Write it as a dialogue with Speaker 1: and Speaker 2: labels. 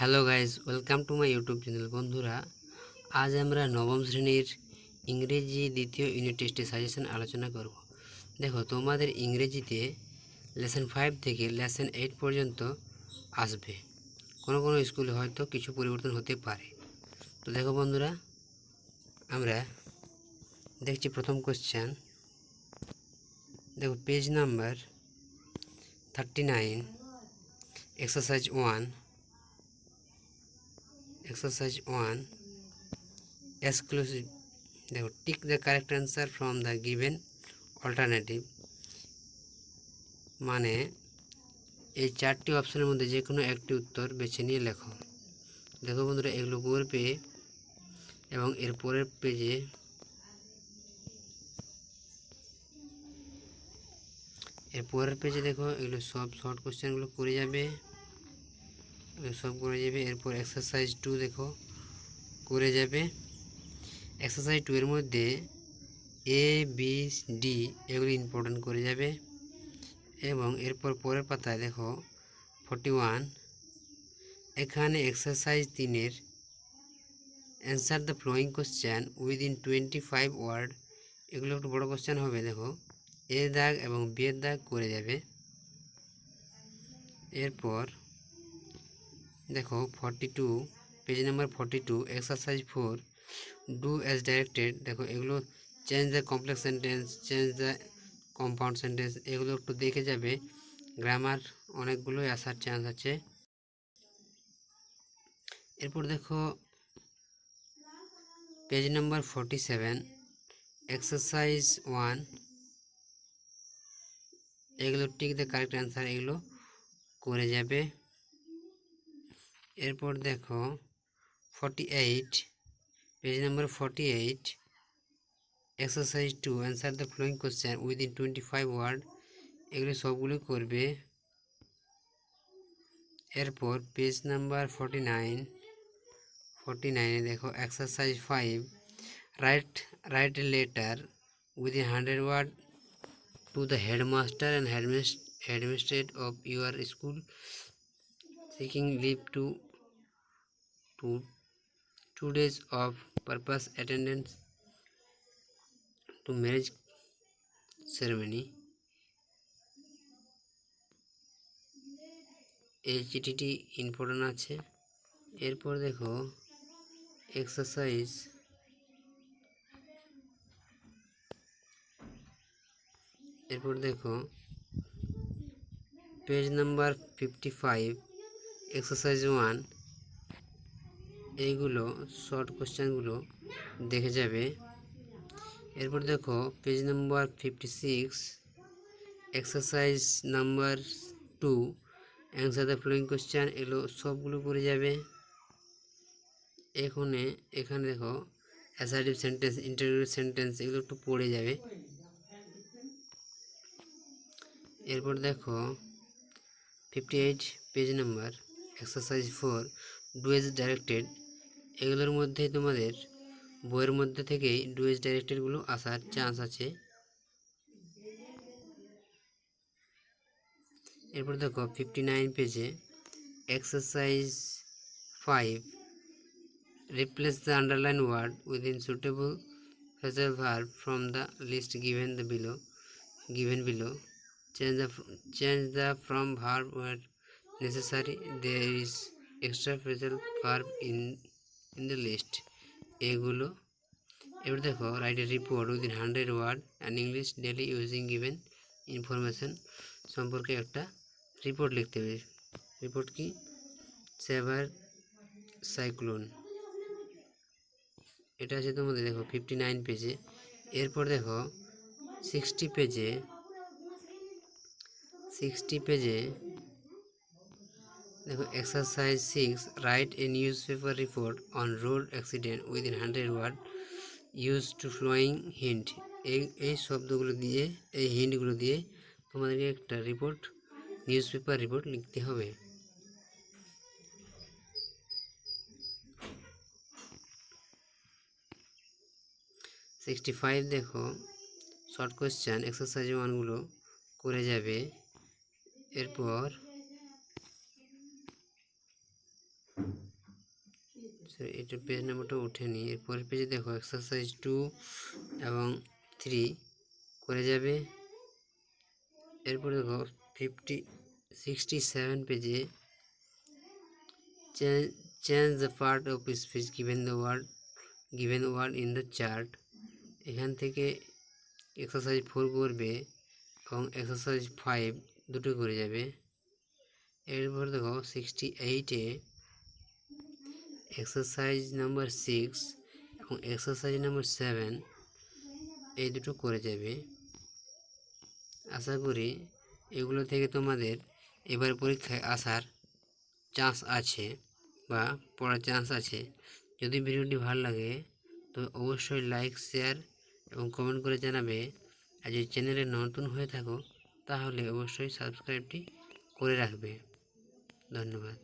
Speaker 1: Hello guys, welcome to my YouTube channel. বন্ধুরা, আজ আমরা নবম শ্রেণীর ইংরেজি দ্বিতীয় ইউনিট টেস্টের সাজেশন আলোচনা করব। দেখো, তোমাদের ইংরেজিতে লেসন 5 থেকে লেসন 8 পর্যন্ত আসবে। কোনো কোনো স্কুলে হয়তো কিছু পরিবর্তন হতে পারে। তো দেখো বন্ধুরা, আমরা দেখছি প্রথম কোশ্চেন। দেখো, পেজ নাম্বার 39, এক্সারসাইজ 1, exclusive। দেখো, tick the correct answer from the given alternative. মানে এই চারটি অপশনের মধ্যে যে কোনো একটি উত্তর বেছে নিয়ে লেখো। দেখো বন্ধুরা, এগুলো পড়বে এবং এর পরের পেজে দেখো, এগুলো সব শর্ট কোশ্চেনগুলো করে যাবে, এরপর এক্সারসাইজ 2 দেখো করে যাবে। এক্সারসাইজ 2 এর মধ্যে এ বি ডি এগুলো ইম্পর্টেন্ট করে যাবে। এবং এরপর পরের পাতায় দেখো 41, এখানে এক্সারসাইজ 3-এর answer the following question within 25 word, এগুলো একটু বড় কোশ্চেন হবে। দেখো, এ দাগ এবং বি এর দাগ করে যাবে। এরপর দেখো 42, page number 42, exercise 4, do as directed. দেখো, এগুলো change the complex sentence, change the compound sentence, এগুলো একটু দেখে যাবে। গ্রামার অনেকগুলোই আসার চান্স আছে। এরপর দেখো পেজ নাম্বার 47, এক্সারসাইজ 1, এগুলো টিক দ্য কারেক্ট অ্যান্সার, এগুলো করে যাবে। এরপর দেখো 48, page number 48, exercise 2, answer the following question within 25 word, এগুলো সবগুলো করবে। এরপর পেজ নাম্বার 49, দেখো exercise 5, write a letter within 100 word to the headmaster and headmistress of your school seeking leave to 2 days of purpose attendance to marriage ceremony। এই চিঠিটি important আছে। এরপর দেখো এক্সারসাইজ পেজ নাম্বার 55, এক্সারসাইজ 1, এইগুলো short কোশ্চেনগুলো দেখে যাবে। এরপর দেখো page number 56, exercise number 2, answer the following question, এগুলো সবগুলো করে যাবে। এখানে দেখো অ্যাসার্টিভ সেন্টেন্স, ইন্টারোগেটিভ সেন্টেন্স, এগুলো একটু পড়ে যাবে। এরপর দেখো 58, page number, exercise 4, do as directed, এগুলোর মধ্যে তোমাদের বইয়ের মধ্যে থেকেই ডু এজ ডাইরেক্টেডগুলো আসার চান্স আছে। এরপর দেখো 59 পেজে exercise 5, replace the underlined word within suitable phrasal verb from the list given below. Change the from verb where necessary. There is extra phrasal verb in the list, এগুলো। এবার দেখো write a report within 100 word and English daily using given information সম্পর্কে একটা report লিখতে হবে। Report কি? সেভার cyclone, এটা আছে তোমাদের দেখো 59 পেজে। এরপর দেখো 60 পেজে দেখো exercise 6, write a newspaper report on road accident within 100 word use to following hint. এই শব্দগুলো দিয়ে, এই হিন্টগুলো দিয়ে তোমাদেরকে একটা নিউজ পেপার রিপোর্ট লিখতে হবে। সিক্সটি 65 দেখো শর্ট কোয়েশ্চেন, এক্সারসাইজ 1গুলো করে যাবে। এরপর এটা পেজ নাম্বারটা উঠেনি। এরপরের পেজে দেখো এক্সারসাইজ 2 এবং 3 করে যাবে। এরপরে দেখো 67 পেজে change the part of speech given word in the chart। এখান থেকে এক্সারসাইজ 4 করবে এবং এক্সারসাইজ 5 দুটো করে যাবে। এরপর দেখো 68-এ এক্সারসাইজ নাম্বার 6 এবং এক্সারসাইজ নাম্বার 7 এই দুটো করে যাবে। আশা করি এগুলো থেকে তোমাদের এবার পরীক্ষায় আসার চান্স আছে বা পড়ার চান্স আছে। যদি ভিডিওটি ভালো লাগে তো অবশ্যই লাইক, শেয়ার এবং কমেন্ট করে জানাবে। আর যদি চ্যানেলে নতুন হয়ে থাকো তাহলে অবশ্যই সাবস্ক্রাইবটি করে রাখবে। ধন্যবাদ।